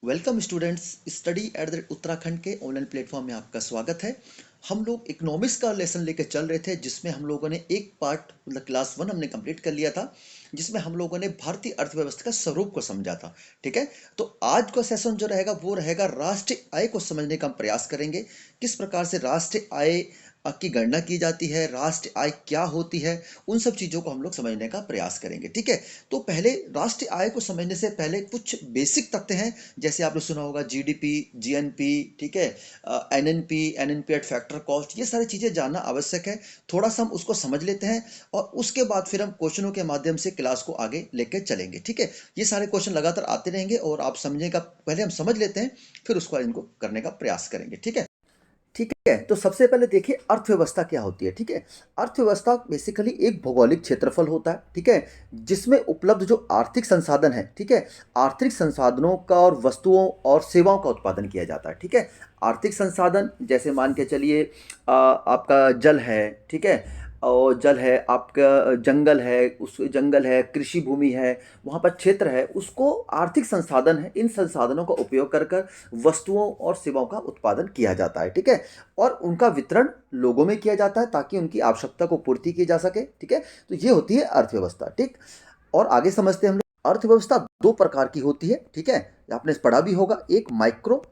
Welcome students. Study at the Uttarakhand के online platform में आपका स्वागत है। हम लोग इकोनॉमिक्स का लेसन लेकर चल रहे थे, जिसमें हम लोगों ने एक पार्ट मतलब क्लास 1 हमने कंप्लीट कर लिया था, जिसमें हम लोगों ने भारतीय अर्थव्यवस्था का स्वरूप को समझा था। ठीक है, तो आज का सेशन जो रहेगा वो रहेगा राष्ट्रीय आय को समझने का हम प्रयास करेंगे। किस प्रकार से राष्ट्रीय आय की गणना की जाती है, राष्ट्रीय आय क्या होती है, उन सब चीज़ों को हम लोग समझने का प्रयास करेंगे। ठीक है, तो पहले राष्ट्रीय आय को समझने से पहले कुछ बेसिक तथ्य हैं। जैसे आपने सुना होगा जीडीपी, जीएनपी, ठीक है, NNP, NNP eight factor cost, ये सारी चीज़ें जानना आवश्यक है। थोड़ा सा हम उसको समझ लेते हैं और उसके बाद फिर हम क्वेश्चनों के माध्यम से क्लास को आगे लेकर चलेंगे। ठीक है, ये सारे क्वेश्चन लगातार आते रहेंगे और आप समझने का पहले हम समझ लेते हैं, फिर उसको इनको करने का प्रयास करेंगे। ठीक है। ठीक है, तो सबसे पहले देखिए अर्थव्यवस्था क्या होती है। ठीक है, अर्थव्यवस्था बेसिकली एक भौगोलिक क्षेत्रफल होता है। ठीक है, जिसमें उपलब्ध जो आर्थिक संसाधन है, ठीक है, आर्थिक संसाधनों का और वस्तुओं और सेवाओं का उत्पादन किया जाता है। ठीक है, आर्थिक संसाधन जैसे मान के चलिए आपका जल है, ठीक है, और जल है, आपका जंगल है, उस जंगल है, कृषि भूमि है, वहाँ पर क्षेत्र है, उसको आर्थिक संसाधन है। इन संसाधनों का उपयोग कर कर वस्तुओं और सेवाओं का उत्पादन किया जाता है। ठीक है, और उनका वितरण लोगों में किया जाता है ताकि उनकी आवश्यकता को पूर्ति की जा सके। ठीक है, तो ये होती है अर्थव्यवस्था। ठीक, और आगे समझते हैं हम लोग। अर्थव्यवस्था दो प्रकार की होती है। ठीक है, आपने पढ़ा भी होगा, एक माइक्रो,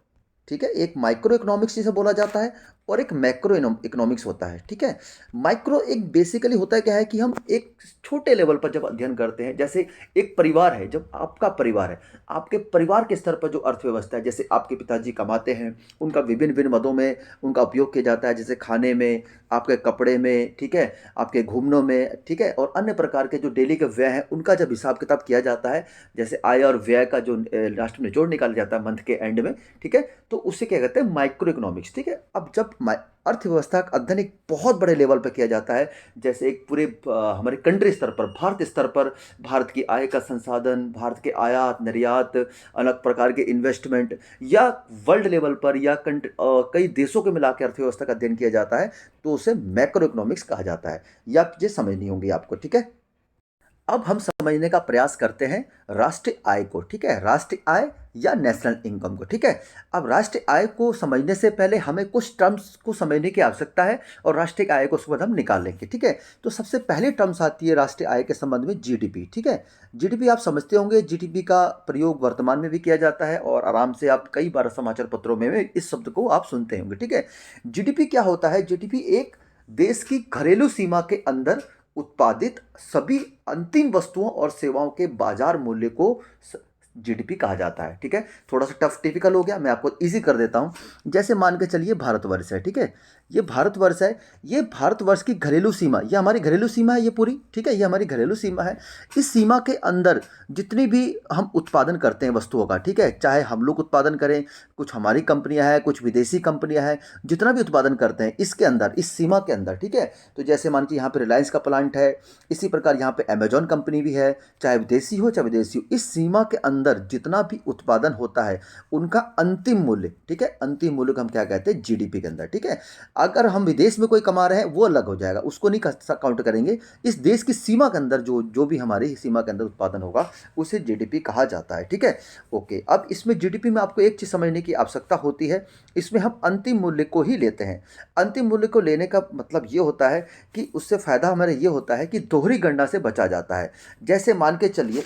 ठीक है, एक माइक्रो इकोनॉमिक्स जिसे बोला जाता है, और एक मैक्रो इकोनॉमिक्स होता है। ठीक है, माइक्रो एक बेसिकली होता है क्या है कि हम एक छोटे लेवल पर जब अध्ययन करते हैं, जैसे एक परिवार है, जब आपका परिवार है, आपके परिवार के स्तर पर जो अर्थव्यवस्था है, जैसे आपके पिताजी कमाते हैं, उनका विभिन्न विभिन्न मदों में उनका उपयोग किया जाता है, जैसे खाने में, आपके कपड़े में, ठीक है, आपके घूमनों में, ठीक है, और अन्य प्रकार के जो डेली के व्यय हैं उनका जब हिसाब किताब किया जाता है, जैसे आय और व्यय का जो लास्ट में निचोड़ निकाला जाता है मंथ के एंड में। ठीक है, तो उसे क्या कहते हैं, माइक्रो इकोनॉमिक्स। ठीक है, अब जब अर्थव्यवस्था का अध्ययन एक बहुत बड़े लेवल पर किया जाता है, जैसे एक पूरे हमारे कंट्री स्तर पर, भारत स्तर पर, भारत की आय का संसाधन, भारत के आयात निर्यात, अलग प्रकार के इन्वेस्टमेंट, या वर्ल्ड लेवल पर या कई देशों के मिला के अर्थव्यवस्था का अध्ययन किया जाता है, तो उसे मैक्रो इकोनॉमिक्स कहा जाता है। या ये समझनी होंगी आपको। ठीक है, अब हम समझने का प्रयास करते हैं राष्ट्रीय आय को। ठीक है, राष्ट्रीय आय या नेशनल इनकम को। ठीक है, अब राष्ट्रीय आय को समझने से पहले हमें कुछ टर्म्स को समझने की आवश्यकता है, और राष्ट्रीय आय को उसके बाद हम निकाल लेंगे। ठीक है, तो सबसे पहले टर्म्स आती है राष्ट्रीय आय के संबंध में जीडीपी। ठीक है, जीडीपी आप समझते होंगे, जीडीपी का प्रयोग वर्तमान में भी किया जाता है और आराम से आप कई बार समाचार पत्रों में भी इस शब्द को आप सुनते होंगे। ठीक है, जीडीपी क्या होता है? जीडीपी एक देश की घरेलू सीमा के अंदर उत्पादित सभी अंतिम वस्तुओं और सेवाओं के बाजार मूल्य को जीडीपी कहा जाता है। ठीक है, थोड़ा सा टफ टिपिकल हो गया, मैं आपको इजी कर देता हूं। जैसे मान के चलिए भारतवर्ष है, ठीक है, ये भारतवर्ष है, ये भारतवर्ष की घरेलू सीमा, ये हमारी घरेलू सीमा है ये पूरी। ठीक है, ये हमारी घरेलू सीमा है। इस सीमा के अंदर जितनी भी हम उत्पादन करते हैं वस्तुओं का, ठीक है, चाहे हम लोग उत्पादन करें, कुछ हमारी कंपनियां हैं, कुछ विदेशी कंपनियां हैं, जितना भी उत्पादन करते हैं इसके अंदर, इस सीमा के अंदर। ठीक है, तो जैसे मान के यहाँ पे रिलायंस का प्लांट है, इसी प्रकार यहाँ पे अमेजॉन कंपनी भी है, चाहे विदेशी हो चाहे विदेशी हो, इस सीमा के अंदर जितना भी उत्पादन होता है उनका अंतिम मूल्य, ठीक है, अंतिम मूल्य को हम क्या कहते हैं? जीडीपी के अंदर। ठीक है, अगर हम विदेश में कोई कमा रहे हैं वो अलग हो जाएगा, उसको नहीं काउंट करेंगे। इस देश की सीमा के अंदर जो जो भी हमारी सीमा के अंदर उत्पादन होगा उसे जीडीपी कहा जाता है। ठीक है, ओके, अब इसमें जीडीपी में आपको एक चीज़ समझने की आवश्यकता होती है, इसमें हम अंतिम मूल्य को ही लेते हैं। अंतिम मूल्य को लेने का मतलब ये होता है कि उससे फ़ायदा हमारे ये होता है कि दोहरी गणना से बचा जाता है। जैसे मान के चलिए,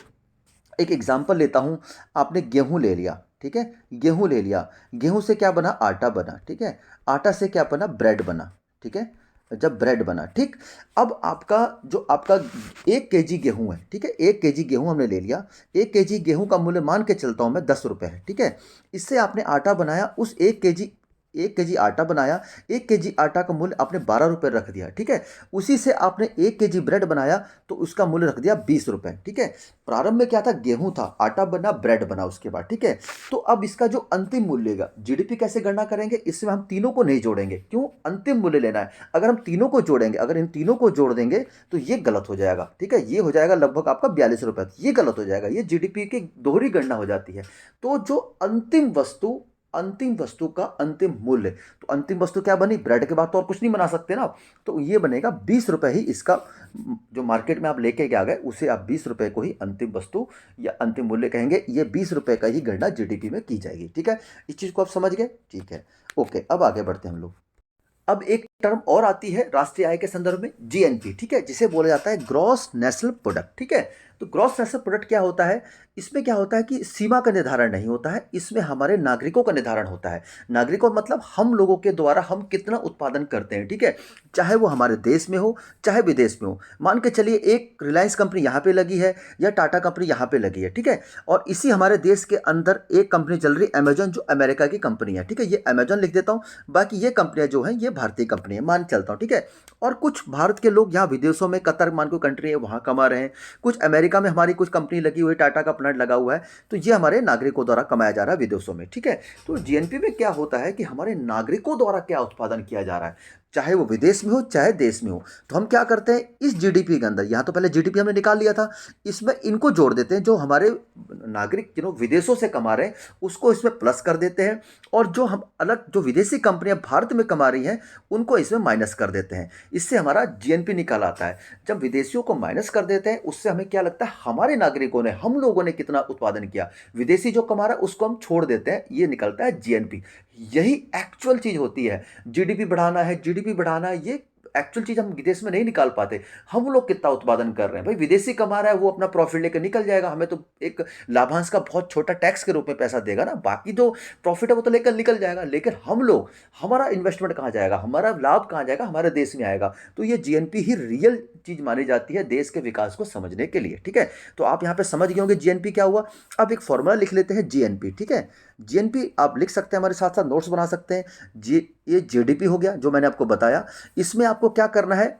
एक एग्जाम्पल लेता हूँ, आपने गेहूँ ले लिया, ठीक है, गेहूँ ले लिया, गेहूँ से क्या बना? आटा बना। ठीक है, आटा से क्या बना? ब्रेड बना। ठीक है, जब ब्रेड बना, ठीक, अब आपका जो आपका 1 केजी गेहूँ है, ठीक है, 1 केजी गेहूँ हमने ले लिया, 1 केजी गेहूँ का मूल्य मान के चलता हूँ मैं 10 रुपये है। ठीक है, इससे आपने आटा बनाया, उस 1 केजी आटा बनाया, 1 केजी आटा का मूल्य आपने 12 रुपये रख दिया। ठीक है, उसी से आपने 1 केजी ब्रेड बनाया तो उसका मूल्य रख दिया 20 रुपये। ठीक है, प्रारंभ में क्या था? गेहूं था, आटा बना, ब्रेड बना उसके बाद। ठीक है, तो अब इसका जो अंतिम मूल्य का जीडीपी कैसे गणना करेंगे? इसमें हम तीनों को नहीं जोड़ेंगे। क्यों? अंतिम मूल्य लेना है। अगर हम तीनों को जोड़ेंगे, अगर इन तीनों को जोड़ देंगे तो ये गलत हो जाएगा। ठीक है, ये हो जाएगा लगभग आपका 42 रुपये, ये गलत हो जाएगा, ये जीडीपी की दोहरी गणना हो जाती है। तो जो अंतिम वस्तु अंतिम वस्तु का अंतिम मूल्य। तो अंतिम वस्तु क्या बनी, ब्रेड के बाद तो और कुछ नहीं बना सकते ना, तो ये बनेगा 20 रुपये ही इसका, जो मार्केट में आप लेके के आ गए उसे आप 20 रुपये को ही अंतिम वस्तु या अंतिम मूल्य कहेंगे। ये 20 रुपये का ही गणना जीडीपी में की जाएगी। ठीक है, इस चीज़ को आप समझ गए। ठीक है, ओके, अब आगे बढ़ते हैं हम लोग। अब एक टर्म और आती है राष्ट्रीय आय के संदर्भ में, जीएनपी। ठीक है, जिसे बोला जाता है ग्रॉस नेशनल प्रोडक्ट। ठीक है, तो ग्रॉस नेशनल प्रोडक्ट क्या होता है, इसमें क्या होता है कि सीमा का निर्धारण नहीं होता है, इसमें हमारे नागरिकों का निर्धारण होता है। नागरिकों मतलब हम लोगों के द्वारा हम कितना उत्पादन करते हैं। ठीक है, चाहे वो हमारे देश में हो चाहे विदेश में हो। मान के चलिए एक रिलायंस कंपनी यहाँ पे लगी है या टाटा कंपनी यहाँ पे लगी है। ठीक है, और इसी हमारे देश के अंदर एक कंपनी चल रही है अमेजन, जो अमेरिका की कंपनी है। ठीक है, ये अमेजन लिख देता हूँ, बाकी ये कंपनियां जो हैं ये भारतीय कंपनी है, मान चलता हूँ। ठीक है, और कुछ भारत के लोग यहाँ विदेशों में, कतर मान को कंट्री है, वहाँ कमा रहे हैं। कुछ अमेरिका में हमारी कुछ कंपनी लगी हुई है, टाटा का प्लांट लगा हुआ है, तो ये हमारे नागरिकों द्वारा कमाया जा रहा है विदेशों में। ठीक है, तो जीएनपी में क्या होता है कि हमारे नागरिकों द्वारा क्या उत्पादन किया जा रहा है, चाहे वो विदेश में हो चाहे देश में हो। तो हम क्या करते हैं, इस जीडीपी के अंदर, यहाँ तो पहले जीडीपी हमने निकाल लिया था, इसमें इनको जोड़ देते हैं, जो हमारे नागरिक विदेशों से कमा रहे हैं उसको इसमें प्लस कर देते हैं, और जो हम अलग जो विदेशी कंपनियां भारत में कमा रही हैं उनको इसमें माइनस कर देते हैं। इससे हमारा जीएनपी निकाल आता है। जब विदेशियों को माइनस कर देते हैं उससे हमें क्या लगता है, हमारे नागरिकों ने, हम लोगों ने कितना उत्पादन किया, विदेशी जो कमा रहा है उसको हम छोड़ देते हैं, ये निकलता है जीएनपी। यही एक्चुअल चीज होती है। जीडीपी बढ़ाना है, जीडीपी बढ़ाना है, ये एक्चुअल चीज हम विदेश में नहीं निकाल पाते। हम लोग कितना उत्पादन कर रहे हैं, भाई विदेशी कमा रहा है वो अपना प्रॉफिट लेकर निकल जाएगा, हमें तो एक लाभांश का बहुत छोटा टैक्स के रूप में पैसा देगा ना, बाकी जो प्रॉफिट है वो तो लेकर निकल जाएगा। लेकिन हम लोग, हमारा इन्वेस्टमेंट कहाँ जाएगा, हमारा लाभ कहाँ जाएगा, हमारे देश में आएगा। तो ये जीएनपी ही रियल चीज मानी जाती है देश के विकास को समझने के लिए। ठीक है, तो आप यहाँ पे समझ गए होंगे जीएनपी क्या हुआ। अब एक फॉर्मूला लिख लेते हैं जीएनपी। ठीक है, जीएनपी आप लिख सकते हैं, हमारे साथ साथ नोट्स बना सकते हैं। ये जीडीपी हो गया जो मैंने आपको बताया। इसमें आपको क्या करना है,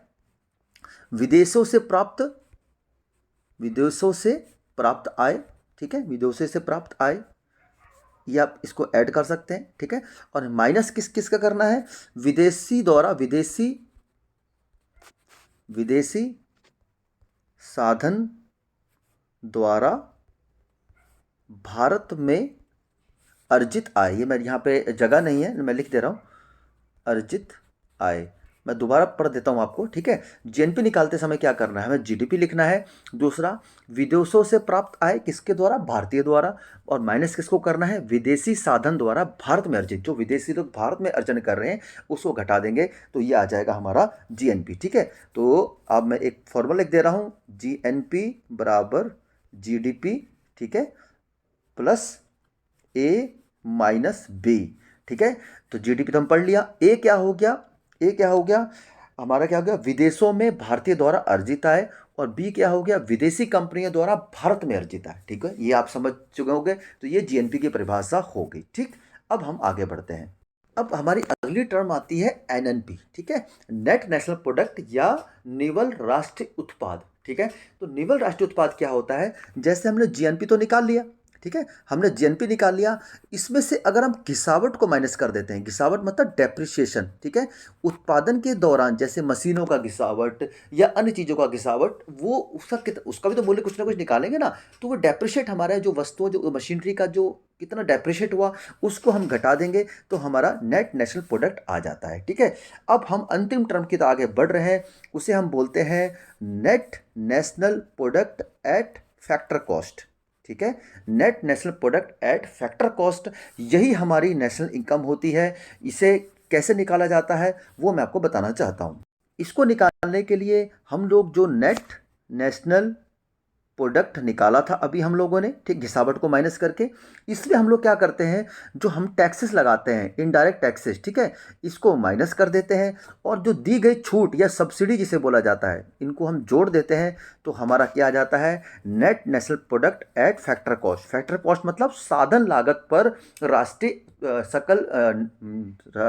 विदेशों से प्राप्त आय। ठीक है, विदेशों से प्राप्त आय, ये आप इसको ऐड कर सकते हैं। ठीक है, और माइनस किस किस का करना है, विदेशी साधन द्वारा भारत में अर्जित आय। ये मेरे यहाँ पे जगह नहीं है, मैं लिख दे रहा हूँ, अर्जित आय। मैं दोबारा पढ़ देता हूँ आपको। ठीक है, जीएनपी निकालते समय क्या करना है, हमें जीडीपी लिखना है। दूसरा, विदेशों से प्राप्त आय किसके द्वारा, भारतीय द्वारा, और माइनस किसको करना है, विदेशी साधन द्वारा भारत में अर्जित, जो विदेशी लोग भारत में अर्जन कर रहे हैं उसको घटा देंगे, तो ये आ जाएगा हमारा जीएनपी। ठीक है, तो अब मैं एक फॉर्मूला लिख दे रहा हूँ, जीएनपी बराबर जीडीपी। ठीक है, प्लस ए माइनस बी। ठीक है, तो जीडीपी तो हम पढ़ लिया। ए क्या हो गया, हमारा क्या हो गया, विदेशों में भारतीय द्वारा अर्जित आय, और बी क्या हो गया, विदेशी कंपनियों द्वारा भारत में अर्जित आय। ठीक है, ये आप समझ चुके होंगे। तो ये जीएनपी की परिभाषा हो गई। ठीक, अब हम आगे बढ़ते हैं। अब हमारी अगली टर्म आती है एनएनपी। ठीक है, नेट नेशनल प्रोडक्ट या निवल राष्ट्रीय उत्पाद। ठीक है, तो निवल राष्ट्रीय उत्पाद क्या होता है, जैसे हमने जीएनपी तो निकाल लिया। ठीक है, हमने जीएनपी निकाल लिया, इसमें से अगर हम घिसावट को माइनस कर देते हैं, घिसावट मतलब डेप्रिसिएशन। ठीक है, उत्पादन के दौरान जैसे मशीनों का घिसावट या अन्य चीज़ों का घिसावट, वो उसका भी तो मूल्य कुछ ना कुछ निकालेंगे ना। तो वो डेप्रिशिएट, हमारा जो वस्तुओं, जो मशीनरी का जो कितना डेप्रिशिएट हुआ उसको हम घटा देंगे, तो हमारा नेट नेशनल प्रोडक्ट आ जाता है। ठीक है, अब हम अंतिम टर्म की तरफ आगे बढ़ रहे हैं, उसे हम बोलते हैं net national product at factor cost. ठीक है, net national product at factor cost, यही हमारी नेशनल इनकम होती है। इसे कैसे निकाला जाता है वो मैं आपको बताना चाहता हूँ। इसको निकालने के लिए हम लोग जो नेट नेशनल प्रोडक्ट निकाला था अभी हम लोगों ने, ठीक, घिसावट को माइनस करके, इसलिए हम लोग क्या करते हैं, जो हम टैक्सेस लगाते हैं, इनडायरेक्ट टैक्सेस, ठीक है, इसको माइनस कर देते हैं, और जो दी गई छूट या सब्सिडी जिसे बोला जाता है, इनको हम जोड़ देते हैं, तो हमारा क्या आ जाता है, net national product at factor cost. Factor cost मतलब साधन लागत पर राष्ट्रीय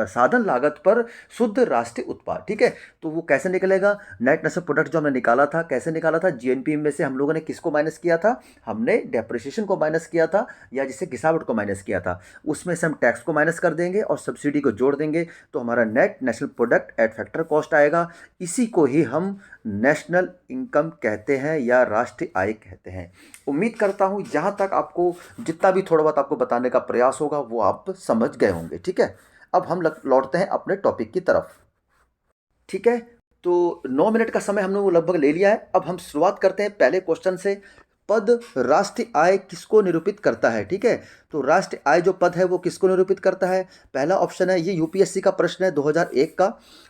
साधन लागत पर शुद्ध राष्ट्रीय उत्पाद। ठीक है, तो वो कैसे निकलेगा, नेट नेशनल प्रोडक्ट जो हमने निकाला था, कैसे निकाला था, जीएनपी में से हम लोगों ने किसको माइनस किया था, हमने डेप्रिसिएशन को माइनस किया था, या जिससे घिसावट को माइनस किया था, उसमें से हम टैक्स को माइनस कर देंगे और सब्सिडी को जोड़ देंगे, तो हमारा net national product at factor cost आएगा। इसी को ही हम नेशनल इनकम कहते हैं या राष्ट्रीय आय कहते हैं। उम्मीद करता हूँ यहाँ तक आपको जितना भी थोड़ा बहुत आपको बताने का प्रयास होगा वो आप समझ गए होंगे। ठीक है, अब हम लौटते हैं अपने टॉपिक की तरफ। ठीक है, तो 9 मिनट का समय हमने वो लगभग ले लिया है। अब हम शुरुआत करते हैं पहले क्वेश्चन से। पद राष्ट्रीय आय किसको निरूपित करता है? ठीक है, तो राष्ट्रीय आय जो पद है वो किसको निरूपित करता है? पहला ऑप्शन है, ये यूपीएससी का प्रश्न है 2001 का,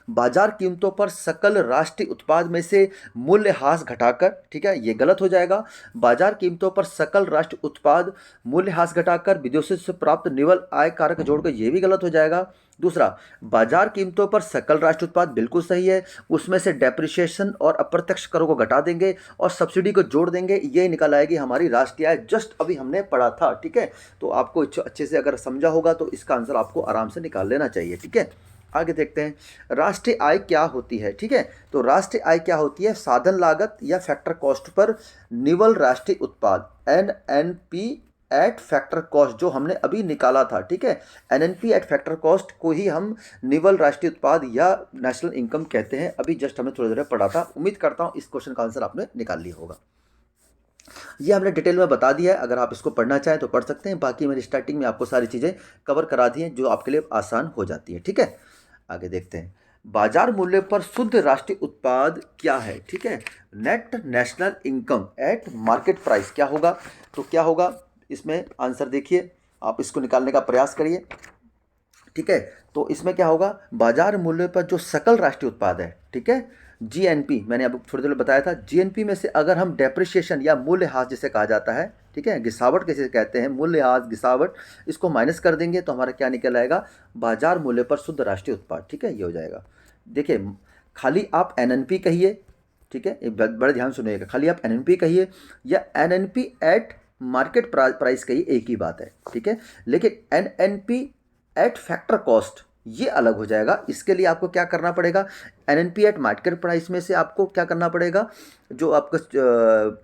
बाजार कीमतों पर सकल राष्ट्रीय उत्पाद में से मूल्यह्रास घटाकर। ठीक है, ये गलत हो जाएगा। बाजार कीमतों पर सकल राष्ट्रीय उत्पाद मूल्यह्रास घटाकर विदेशों से प्राप्त निवल आय कारक जोड़कर, ये भी गलत हो जाएगा। दूसरा, बाजार कीमतों पर सकल राष्ट्रीय उत्पाद बिल्कुल सही है, उसमें से डेप्रिसिएशन और अप्रत्यक्ष करों को घटा देंगे और सब्सिडी को जोड़ देंगे, ये निकल आएगी हमारी राष्ट्रीय आय। जस्ट अभी हमने पढ़ा था। ठीक है, तो आपको अच्छे से अगर समझा होगा तो इसका आंसर आपको आराम से निकाल लेना चाहिए। ठीक है, आगे देखते हैं राष्ट्रीय आय क्या होती है। ठीक है, तो राष्ट्रीय आय क्या होती है? साधन लागत या फैक्टर कॉस्ट पर निवल राष्ट्रीय उत्पाद, एनएनपी एट फैक्टर कॉस्ट, जो हमने अभी निकाला था। ठीक है, एनएनपी एट फैक्टर कॉस्ट को ही हम निवल राष्ट्रीय उत्पाद या नेशनल इनकम कहते हैं। अभी जस्ट हमने थोड़ी देर पढ़ा था। उम्मीद करता हूँ इस क्वेश्चन का आंसर आपने निकाल लिया होगा। ये हमने डिटेल में बता दिया है, अगर आप इसको पढ़ना चाहें तो पढ़ सकते हैं। बाकी मैंने स्टार्टिंग में आपको सारी चीज़ें कवर करा दी हैं जो आपके लिए आसान हो जाती है। ठीक है, आगे देखते हैं बाजार मूल्य पर शुद्ध राष्ट्रीय उत्पाद क्या है? ठीक है, net national income eight market price क्या होगा? तो क्या होगा इसमें आंसर? देखिए, आप इसको निकालने का प्रयास करिए। ठीक है, तो इसमें क्या होगा? बाजार मूल्य पर जो सकल राष्ट्रीय उत्पाद है, ठीक है, जीएनपी, मैंने अब थोड़ी देर बताया था, जीएनपी में से अगर हम डेप्रिसिएशन या मूल्यह्रास जिसे कहा जाता है, ठीक है, गिसावट कैसे कहते हैं, मूल्यह्रास गिसावट, इसको माइनस कर देंगे तो हमारा क्या निकल आएगा? बाजार मूल्य पर शुद्ध राष्ट्रीय उत्पाद। ठीक है, ये हो जाएगा। देखिए, खाली आप एनएनपी कहिए, ठीक है, बड़े ध्यान सुनिएगा, खाली आप एनएनपी कहिए या एनएनपी एट मार्केट प्राइस कहिए, एक ही बात है। ठीक है, लेकिन एनएनपी एट फैक्टर कॉस्ट ये अलग हो जाएगा। इसके लिए आपको क्या करना पड़ेगा? एनएनपी एट मार्केट प्राइस में से आपको क्या करना पड़ेगा? जो आपका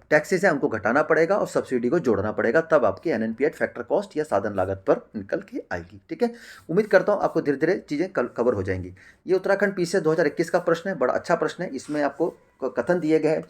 टैक्सेस है उनको घटाना पड़ेगा और सब्सिडी को जोड़ना पड़ेगा, तब आपकी एनएनपी एट फैक्टर कॉस्ट या साधन लागत पर निकल के आएगी। ठीक है, उम्मीद करता हूँ आपको धीरे धीरे चीज़ें कवर हो जाएंगी। ये उत्तराखंड पीसीएस 2021 का प्रश्न है, बड़ा अच्छा प्रश्न है। इसमें आपको कथन दिए गए हैं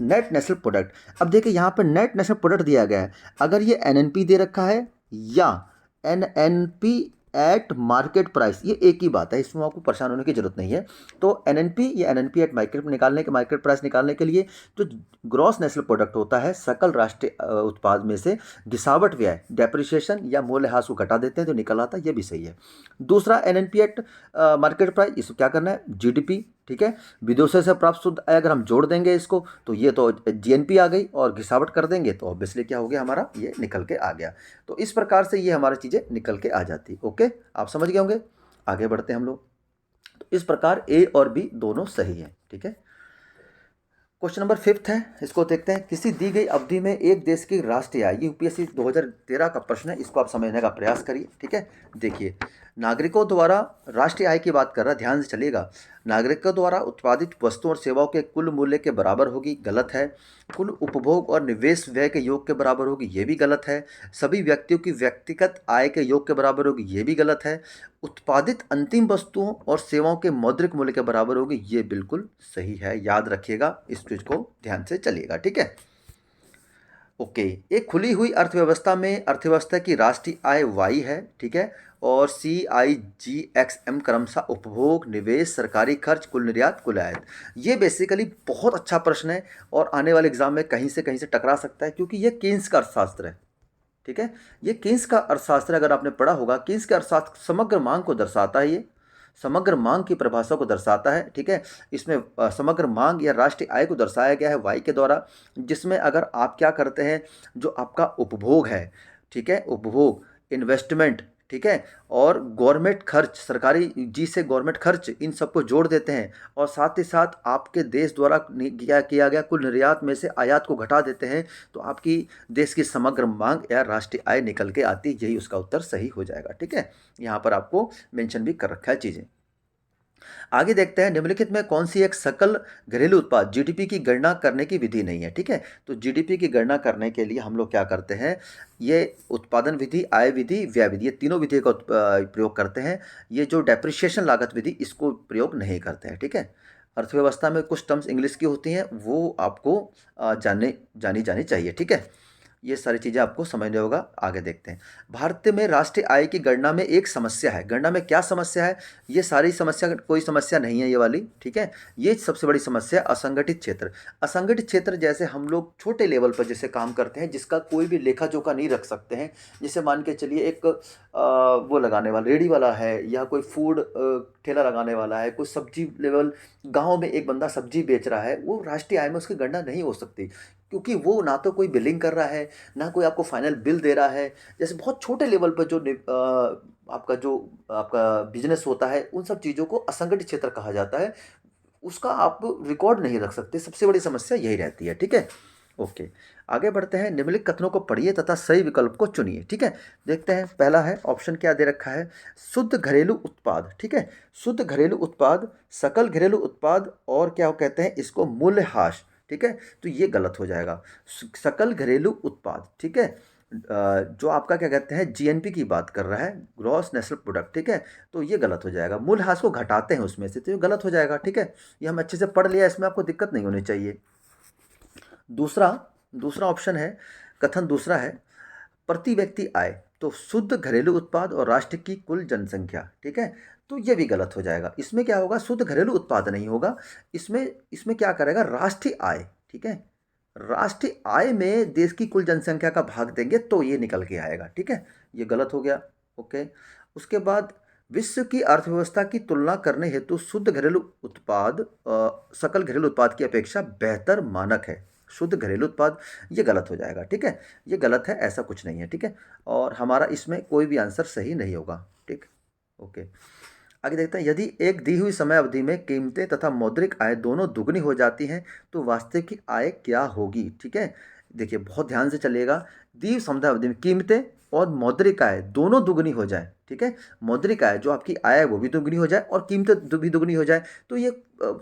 नेट नेशनल प्रोडक्ट। अब देखिए, यहाँ पर नेट नेशनल प्रोडक्ट दिया गया है, अगर ये एनएनपी दे रखा है या एनएनपी एट मार्केट प्राइस, ये एक ही बात है, इसमें आपको परेशान होने की जरूरत नहीं है। तो एनएनपी या एनएनपी एट मार्केट प्राइस निकालने के लिए जो ग्रॉस नेशनल प्रोडक्ट होता है, सकल राष्ट्रीय उत्पाद में से गिसावट व्यय, डेप्रिसिएशन या मूल्यह्रास को घटा देते हैं तो निकल आता है, ये भी सही है। दूसरा, एनएनपी एट मार्केट प्राइस, इसको क्या करना है? जीडीपी। ठीक है, विदेशों से प्राप्त शुद्ध आय अगर हम जोड़ देंगे इसको तो ये तो जीएनपी आ गई, और घिसावट कर देंगे तो ऑब्वियसली क्या हो गया? हमारा ये निकल के आ गया। तो इस प्रकार से ये हमारी चीज़ें निकल के आ जाती। ओके, आप समझ गए होंगे। आगे बढ़ते हैं हम लोग। तो इस प्रकार ए और बी दोनों सही है। ठीक है, क्वेश्चन नंबर 5 है, इसको देखते हैं। किसी दी गई अवधि में एक देश की राष्ट्रीय आय, ये यूपीएससी 2013 का प्रश्न है, इसको आप समझने का प्रयास करिए। ठीक है, देखिए, नागरिकों द्वारा राष्ट्रीय आय की बात कर रहा है, ध्यान से चलिएगा। नागरिकों द्वारा उत्पादित वस्तुओं और सेवाओं के कुल मूल्य के बराबर होगी, गलत है। कुल उपभोग और निवेश व्यय के योग के बराबर होगी, ये भी गलत है। सभी व्यक्तियों की व्यक्तिगत आय के योग के बराबर होगी, ये भी गलत है। उत्पादित अंतिम वस्तुओं और सेवाओं के मौद्रिक मूल्य के बराबर होगी, ये बिल्कुल सही है। याद रखिएगा, इस चीज को ध्यान से चलिएगा। ठीक है, ओके। एक खुली हुई अर्थव्यवस्था में अर्थव्यवस्था की राष्ट्रीय आय वाई है, ठीक है, और CIGXM क्रमशः उपभोग, निवेश, सरकारी खर्च, कुल निर्यात, कुल आयात। ये बेसिकली बहुत अच्छा प्रश्न है और आने वाले एग्जाम में कहीं से टकरा सकता है, क्योंकि ये केन्स का अर्थशास्त्र है। ठीक है, ये केन्स का अर्थशास्त्र अगर आपने पढ़ा होगा, केन्स का अर्थशास्त्र समग्र मांग को दर्शाता है, ये समग्र मांग की परिभाषा को दर्शाता है। ठीक है, इसमें समग्र मांग या राष्ट्रीय आय को दर्शाया गया है वाई के द्वारा, जिसमें अगर आप क्या करते हैं, जो आपका उपभोग है, ठीक है, उपभोग, इन्वेस्टमेंट, ठीक है, और गवर्नमेंट खर्च, सरकारी जी से गवर्नमेंट खर्च, इन सबको जोड़ देते हैं, और साथ ही साथ आपके देश द्वारा क्या किया गया कुल निर्यात में से आयात को घटा देते हैं, तो आपकी देश की समग्र मांग या राष्ट्रीय आय निकल के आती है। यही उसका उत्तर सही हो जाएगा। ठीक है, यहाँ पर आपको मेंशन भी कर रखा है चीज़ें। आगे देखते हैं, निम्नलिखित में कौन सी एक सकल घरेलू उत्पाद जीडीपी की गणना करने की विधि नहीं है। ठीक है, तो जीडीपी की गणना करने के लिए हम लोग क्या करते हैं, ये उत्पादन विधि, आय विधि, व्यय विधि, ये तीनों विधि का प्रयोग करते हैं। ये जो डेप्रिसिएशन लागत विधि, इसको प्रयोग नहीं करते हैं। ठीक है, अर्थव्यवस्था में कुछ टर्म्स इंग्लिश की होती हैं, वो आपको जानी जानी चाहिए, ठीक है। ये सारी चीज़ें आपको समझने होगा। आगे देखते हैं। भारत में राष्ट्रीय आय की गणना में एक समस्या है। गणना में क्या समस्या है? ये सारी समस्या, कोई समस्या नहीं है ये वाली, ठीक है। ये सबसे बड़ी समस्या है असंगठित क्षेत्र। असंगठित क्षेत्र जैसे हम लोग छोटे लेवल पर जैसे काम करते हैं, जिसका कोई भी लेखा जोखा नहीं रख सकते हैं। जैसे मान के चलिए एक वो लगाने वाला रेडी वाला है, या कोई फूड ठेला लगाने वाला है, कोई सब्जी लेवल गांव में एक बंदा सब्जी बेच रहा है, वो राष्ट्रीय आय में उसकी गणना नहीं हो सकती, क्योंकि वो ना तो कोई बिलिंग कर रहा है, ना कोई आपको फाइनल बिल दे रहा है। जैसे बहुत छोटे लेवल पर आपका बिजनेस होता है, उन सब चीज़ों को असंगठित क्षेत्र कहा जाता है। उसका आप रिकॉर्ड नहीं रख सकते। सबसे बड़ी समस्या यही रहती है, ठीक है। ओके, आगे बढ़ते हैं। निम्नलिखित कथनों को पढ़िए तथा सही विकल्प को चुनिए, ठीक है। देखते हैं, पहला है ऑप्शन क्या दे रखा है, शुद्ध घरेलू उत्पाद, ठीक है। शुद्ध घरेलू उत्पाद, सकल घरेलू उत्पाद, और क्या कहते हैं इसको, मूल्यह्रास, ठीक है। तो ये गलत हो जाएगा। सकल घरेलू उत्पाद, ठीक है। जो आपका क्या कहते हैं जीएनपी की बात कर रहा है, ग्रॉस नेशनल प्रोडक्ट, ठीक है। तो ये गलत हो जाएगा। मूल्यह्रास को घटाते हैं उसमें से, तो ये गलत हो जाएगा, ठीक है। ये हम अच्छे से पढ़ लिया, इसमें आपको दिक्कत नहीं होनी चाहिए। दूसरा दूसरा ऑप्शन है, कथन दूसरा है, प्रति व्यक्ति आय, तो शुद्ध घरेलू उत्पाद और राष्ट्र की कुल जनसंख्या, ठीक है। तो ये भी गलत हो जाएगा। इसमें क्या होगा, शुद्ध घरेलू उत्पाद नहीं होगा, इसमें इसमें क्या करेगा, राष्ट्रीय आय, ठीक है। राष्ट्रीय आय में देश की कुल जनसंख्या का भाग देंगे तो ये निकल के आएगा, ठीक है। ये गलत हो गया। ओके, उसके बाद विश्व की अर्थव्यवस्था की तुलना करने हेतु शुद्ध घरेलू उत्पाद सकल घरेलू उत्पाद की अपेक्षा बेहतर मानक है। शुद्ध घरेलू उत्पाद, ये गलत हो जाएगा, ठीक है। ये गलत है, ऐसा कुछ नहीं है, ठीक है। और हमारा इसमें कोई भी आंसर सही नहीं होगा, ठीक। ओके, आगे देखते हैं। यदि एक दी हुई समय अवधि में कीमतें तथा मौद्रिक आय दोनों दुगनी हो जाती हैं तो वास्तविक आय क्या होगी, ठीक है। देखिए, बहुत ध्यान से चलिएगा। दी हुई समय अवधि में कीमतें और मौद्रिक आय दोनों दुगनी हो जाए, ठीक है। मौद्रिक आय जो आपकी आय है वो भी दुगनी हो जाए और कीमतें भी दुगनी हो जाए, तो ये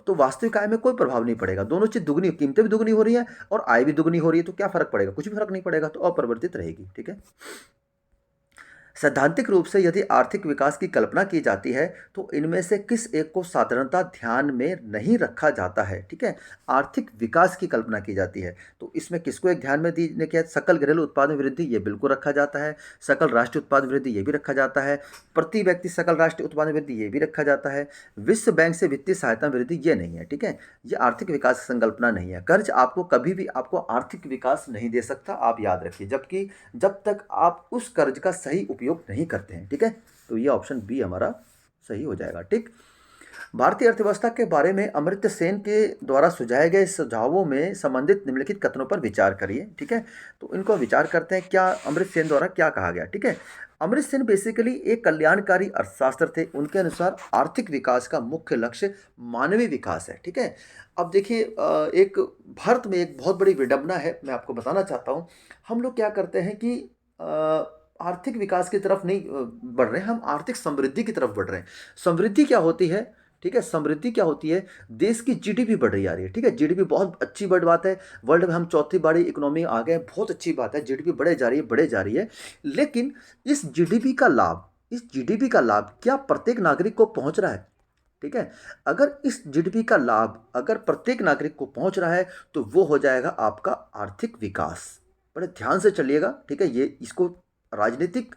तो वास्तविक आय में कोई प्रभाव नहीं पड़ेगा। दोनों चीज़ दुगनी, कीमतें भी दुगनी हो रही हैं और आय भी दुगनी हो रही है, तो क्या फर्क पड़ेगा? कुछ भी फर्क नहीं पड़ेगा, तो अपरिवर्तित रहेगी, ठीक है। सैद्धांतिक रूप से यदि आर्थिक विकास की कल्पना की जाती है तो इनमें से किस एक को साधारणतः ध्यान में नहीं रखा जाता है, ठीक है। आर्थिक विकास की कल्पना की जाती है तो इसमें किसको एक ध्यान में देने के, सकल घरेलू उत्पाद में वृद्धि, ये बिल्कुल रखा जाता है। सकल राष्ट्रीय उत्पाद वृद्धि, ये भी रखा जाता है। प्रति व्यक्ति सकल राष्ट्रीय उत्पाद वृद्धि, ये भी रखा जाता है। विश्व बैंक से वित्तीय सहायता वृद्धि, ये नहीं है, ठीक है। ये आर्थिक विकास की संकल्पना नहीं है। कर्ज आपको कभी भी आपको आर्थिक विकास नहीं दे सकता, आप याद रखिए, जबकि जब तक आप उस कर्ज का सही उपयोग नहीं करते हैं, ठीक है। तो ये ऑप्शन बी हमारा सही हो जाएगा, ठीक। भारतीय अर्थव्यवस्था के बारे में अमर्त्य सेन के द्वारा सुझाए गए सुझावों में संबंधित निम्नलिखित कथनों पर विचार करिए, ठीक है। तो इनको विचार करते हैं, क्या अमर्त्य सेन द्वारा क्या कहा गया, ठीक है। अमर्त्य सेन बेसिकली एक कल्याणकारी अर्थशास्त्र थे। उनके अनुसार आर्थिक विकास का मुख्य लक्ष्य मानवीय विकास है, ठीक है। अब देखिए, एक भारत में एक बहुत बड़ी विडंबना है, मैं आपको बताना चाहता हूँ। हम लोग क्या करते हैं कि आर्थिक विकास की तरफ नहीं बढ़ रहे हैं, हम आर्थिक समृद्धि की तरफ बढ़ रहे हैं। समृद्धि क्या होती है, ठीक है। समृद्धि क्या होती है, देश की जीडीपी बढ़ रही आ रही है, ठीक है। जीडीपी बहुत अच्छी बड़ी बात है, वर्ल्ड में हम चौथी बड़ी इकोनॉमी आ गए, बहुत अच्छी बात है, जीडीपी बढ़े जा रही है, बढ़े जा रही है। लेकिन इस जीडीपी का लाभ क्या प्रत्येक नागरिक को पहुंच रहा है, ठीक है। अगर इस जीडीपी का लाभ अगर प्रत्येक नागरिक को पहुंच रहा है तो वो हो जाएगा आपका आर्थिक विकास। बड़े ध्यान से चलिएगा, ठीक है। ये इसको राजनीतिक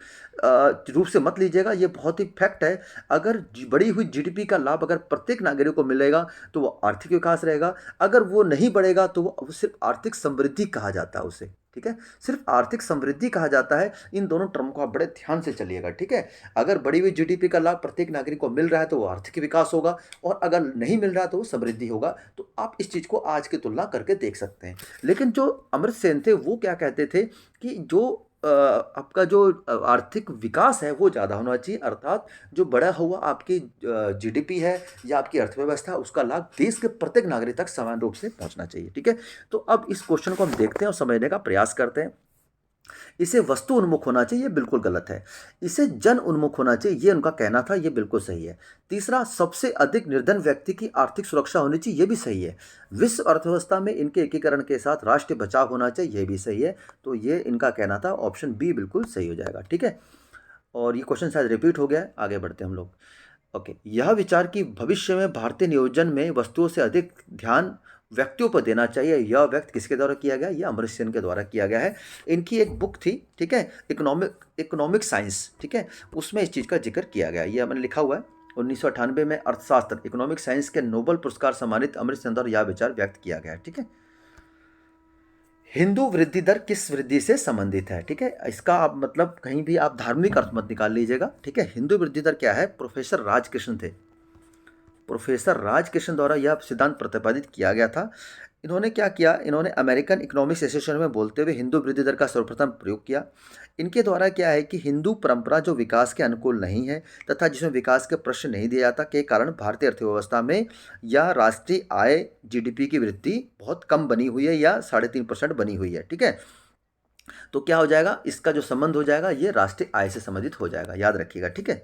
रूप से मत लीजिएगा, ये बहुत ही फैक्ट है। अगर बढ़ी हुई जीडीपी का लाभ अगर प्रत्येक नागरिक को मिलेगा तो वो आर्थिक विकास रहेगा। अगर वो नहीं बढ़ेगा तो वो सिर्फ आर्थिक समृद्धि कहा जाता है उसे, ठीक है। सिर्फ आर्थिक समृद्धि कहा जाता है। इन दोनों टर्म को आप बड़े ध्यान से चलिएगा, ठीक है। अगर बढ़ी हुई जीडीपी का लाभ प्रत्येक नागरिक को मिल रहा है तो वो आर्थिक विकास होगा, और अगर नहीं मिल रहा तो वो समृद्धि होगा। तो आप इस चीज़ को आज की तुलना करके देख सकते हैं। लेकिन जो अमर्त्य सेन थे वो क्या कहते थे कि जो आपका जो आर्थिक विकास है वो ज़्यादा होना चाहिए, अर्थात जो बढ़ा हुआ आपकी जीडीपी है या आपकी अर्थव्यवस्था, उसका लाभ देश के प्रत्येक नागरिक तक समान रूप से पहुंचना चाहिए, ठीक है। तो अब इस क्वेश्चन को हम देखते हैं और समझने का प्रयास करते हैं। इसे वस्तु उन्मुख होना चाहिए, ये बिल्कुल गलत है। इसे जन उन्मुख होना चाहिए, ये उनका कहना था, ये बिल्कुल सही है। तीसरा, सबसे अधिक निर्धन व्यक्ति की आर्थिक सुरक्षा होनी चाहिए, ये भी सही है। विश्व अर्थव्यवस्था में इनके एकीकरण के साथ राष्ट्रीय बचाव होना चाहिए, ये भी सही है। तो ये इनका कहना था, ऑप्शन बी बिल्कुल सही हो जाएगा, ठीक है। और ये क्वेश्चन शायद रिपीट हो गया है, आगे बढ़ते हैं हम लोग। ओके, यह विचार कि भविष्य में भारतीय नियोजन में वस्तुओं से अधिक ध्यान व्यक्तियों पर देना चाहिए, यह व्यक्त किसके द्वारा किया गया? यह अमर्त्य सेन के द्वारा किया गया है। इनकी एक बुक थी, ठीक है, इकोनॉमिक साइंस, ठीक है, उसमें इस चीज़ का जिक्र किया गया है। यह मैंने लिखा हुआ है। 1998 में अर्थशास्त्र इकोनॉमिक साइंस के नोबेल पुरस्कार सम्मानित अमर्त्य सेन द्वारा यह विचार व्यक्त किया गया है, ठीक है। हिंदू वृद्धि दर किस वृद्धि से संबंधित है? ठीक है, इसका आप मतलब कहीं भी आप धार्मिक अर्थ मत निकाल लीजिएगा, ठीक है। हिंदू वृद्धि दर क्या है? प्रोफेसर राजकृष्ण थे। प्रोफेसर राजकृष्ण द्वारा यह सिद्धांत प्रतिपादित किया गया था। इन्होंने क्या किया? इन्होंने अमेरिकन इकोनॉमिक्स एसोसिएशन में बोलते हुए हिंदू वृद्धि दर का सर्वप्रथम प्रयोग किया। इनके द्वारा क्या है कि हिंदू परंपरा जो विकास के अनुकूल नहीं है तथा जिसमें विकास के प्रश्न नहीं दिया जाता के कारण भारतीय अर्थव्यवस्था में या राष्ट्रीय आय जीडीपी की वृद्धि बहुत कम बनी हुई है या 3.5% बनी हुई है, ठीक है। तो क्या हो जाएगा? इसका जो संबंध हो जाएगा ये राष्ट्रीय आय से संबंधित हो जाएगा, याद रखिएगा, ठीक है।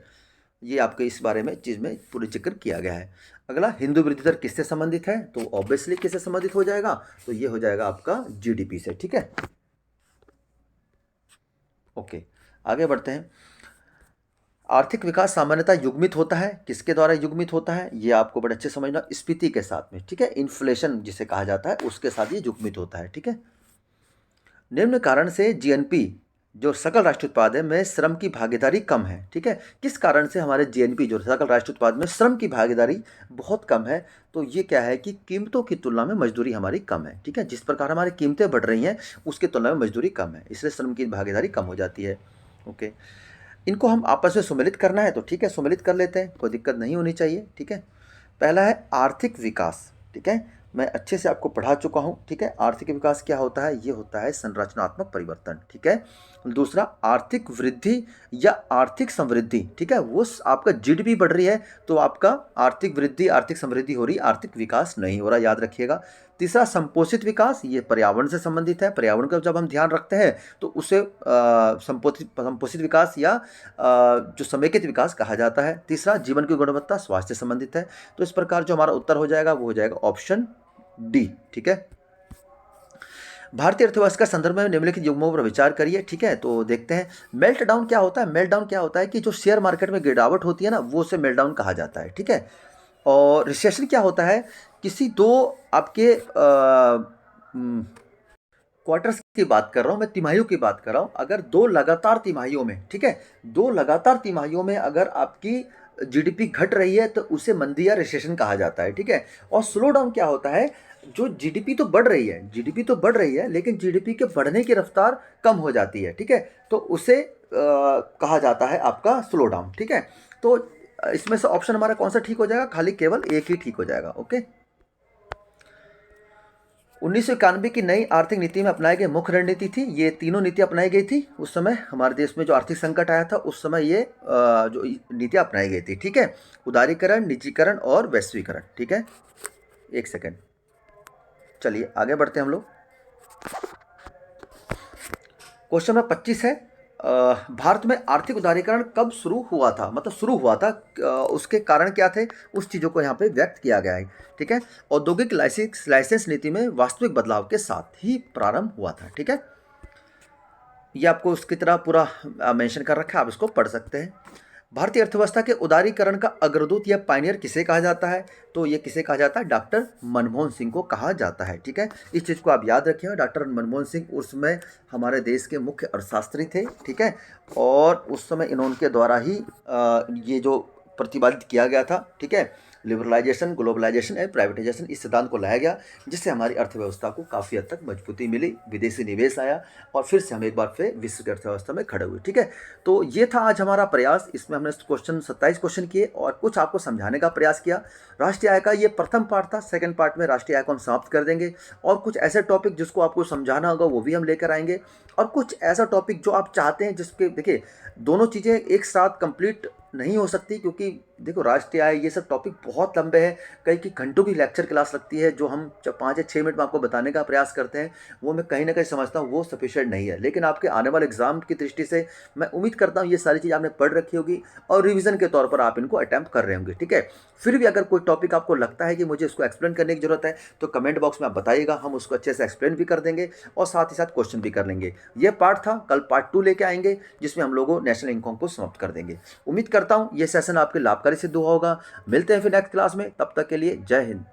ये आपके इस बारे में चीज़ में पूरी जिक्र किया गया है। अगला, हिंदू वृद्धि दर किससे संबंधित है? तो ऑब्वियसली किससे संबंधित हो जाएगा? तो ये हो जाएगा आपका जीडीपी से, ठीक है। ओके, आगे बढ़ते हैं। आर्थिक विकास सामान्यतः युग्मित होता है। किसके द्वारा युग्मित होता है? ये आपको बड़े अच्छे समझना, स्फीति के साथ में, ठीक है। इन्फ्लेशन जिसे कहा जाता है उसके साथ ये युग्मित होता है, ठीक है। निम्न कारण से जीएनपी जो सकल राष्ट्रीय उत्पाद है में श्रम की भागीदारी कम है, ठीक है। किस कारण से हमारे जीएनपी जो सकल राष्ट्रीय उत्पाद में श्रम की भागीदारी बहुत कम है? तो ये क्या है कि कीमतों की तुलना में मजदूरी हमारी कम है, ठीक है। जिस प्रकार हमारी कीमतें बढ़ रही हैं उसकी तुलना में मजदूरी कम है, इसलिए श्रम की भागीदारी कम हो जाती है। ओके, इनको हम आपस में सुमेलित करना है तो ठीक है, सुमेलित कर लेते हैं, कोई दिक्कत नहीं होनी चाहिए, ठीक है। पहला है आर्थिक विकास, ठीक है, मैं अच्छे से आपको पढ़ा चुका हूँ, ठीक है। आर्थिक विकास क्या होता है? ये होता है संरचनात्मक परिवर्तन, ठीक है। दूसरा, आर्थिक वृद्धि या आर्थिक समृद्धि, ठीक है, वो आपका जीडीपी बढ़ रही है तो आपका आर्थिक वृद्धि, आर्थिक समृद्धि हो रही, आर्थिक विकास नहीं हो रहा, याद रखिएगा। तीसरा, संपोषित विकास, ये पर्यावरण से संबंधित है। पर्यावरण का जब हम ध्यान रखते हैं तो उसे संपोषित विकास या जो समेकित विकास कहा जाता है। तीसरा, जीवन की गुणवत्ता, स्वास्थ्य से संबंधित है। तो इस प्रकार जो हमारा उत्तर हो जाएगा वो हो जाएगा ऑप्शन डी, ठीक है। भारतीय अर्थव्यवस्था के संदर्भ में निम्नलिखित युग्मों पर विचार करिए, ठीक है। तो देखते हैं, मेल्ट डाउन क्या होता है? मेल्ट डाउन क्या होता है कि जो शेयर मार्केट में गिरावट होती है ना, वो उसे मेल्ट डाउन कहा जाता है, ठीक है। और रिसेशन क्या होता है? किसी दो आपके क्वार्टर्स की बात कर रहा हूँ मैं, तिमाहियों की बात कर रहा हूँ। अगर दो लगातार तिमाहियों में, ठीक है, दो लगातार तिमाहियों में अगर आपकी जीडीपी घट रही है तो उसे मंदी या रिसेशन कहा जाता है, ठीक है। और स्लो डाउन क्या होता है? जो जीडीपी तो बढ़ रही है, जीडीपी तो बढ़ रही है लेकिन जीडीपी के बढ़ने की रफ्तार कम हो जाती है, ठीक है, तो उसे कहा जाता है आपका स्लो डाउन, ठीक है। तो इसमें से ऑप्शन हमारा कौन सा ठीक हो जाएगा? खाली केवल एक ही ठीक हो जाएगा। ओके, 1991 की नई आर्थिक नीति में अपनाई गई मुख्य रणनीति थी, ये तीनों नीति अपनाई गई थी उस समय हमारे देश में जो आर्थिक संकट आया था उस समय ये जो नीतियाँ अपनाई गई थी, ठीक है। उदारीकरण, निजीकरण और वैश्वीकरण, ठीक है। एक सेकेंड, चलिए आगे बढ़ते हैं हम लोग। क्वेश्चन नंबर 25 है, भारत में आर्थिक उदारीकरण कब शुरू हुआ था? मतलब शुरू हुआ था, उसके कारण क्या थे, उस चीज़ों को यहाँ पे व्यक्त किया गया है, ठीक है। औद्योगिक लाइसेंस नीति में वास्तविक बदलाव के साथ ही प्रारंभ हुआ था, ठीक है। ये आपको उसकी तरह पूरा मेंशन कर रखा है, आप इसको पढ़ सकते हैं। भारतीय अर्थव्यवस्था के उदारीकरण का अग्रदूत या पायनियर किसे कहा जाता है? तो ये किसे कहा जाता है? डॉक्टर मनमोहन सिंह को कहा जाता है, ठीक है। इस चीज़ को आप याद रखिएगा, डॉक्टर मनमोहन सिंह उस समय हमारे देश के मुख्य अर्थशास्त्री थे, ठीक है। और उस समय इन्होंने द्वारा ही ये जो प्रतिपादित किया गया था, ठीक है, लिबरलाइजेशन, ग्लोबलाइजेशन एंड प्राइवेटाइजेशन, इस सिद्धांत को लाया गया जिससे हमारी अर्थव्यवस्था को काफ़ी हद तक मजबूती मिली, विदेशी निवेश आया और फिर से हम एक बार फिर विश्व की अर्थव्यवस्था में खड़े हुए, ठीक है। तो ये था आज हमारा प्रयास, इसमें हमने क्वेश्चन 27 क्वेश्चन किए और कुछ आपको समझाने का प्रयास किया। राष्ट्रीय आय का ये प्रथम पार्ट था, सेकंड पार्ट में राष्ट्रीय आय को हम समाप्त कर देंगे और कुछ ऐसे टॉपिक जिसको आपको समझाना होगा वो भी हम लेकर आएंगे और कुछ ऐसा टॉपिक जो आप चाहते हैं जिसके, देखिए दोनों चीज़ें एक साथ कंप्लीट नहीं हो सकती क्योंकि देखो राष्ट्रीय आय ये सब टॉपिक बहुत लंबे हैं, कई घंटों की लेक्चर क्लास लगती है, जो हम 5 या 6 मिनट में आपको बताने का प्रयास करते हैं वो मैं कहीं ना कहीं समझता हूँ वो सफिशिएंट नहीं है। लेकिन आपके आने वाले एग्जाम की दृष्टि से मैं उम्मीद करता हूँ ये सारी चीज़ आपने पढ़ रखी होगी और रिविजन के तौर पर आप इनको अटैम्प्ट कर रहे होंगे, ठीक है। फिर भी अगर कोई टॉपिक आपको लगता है कि मुझे इसको एक्सप्लेन करने की जरूरत है तो कमेंट बॉक्स में आप बताइएगा, हम उसको अच्छे से एक्सप्लेन भी कर देंगे और साथ ही साथ क्वेश्चन भी कर लेंगे। ये पार्ट था, कल पार्ट 2 लेके आएंगे जिसमें हम लोगों नेशनल इनकम को समाप्त कर देंगे। उम्मीद करता हूँ ये सेशन आपके लाभकारी से दुआ होगा। मिलते हैं फिर नेक्स्ट क्लास में, तब तक के लिए जय हिंद।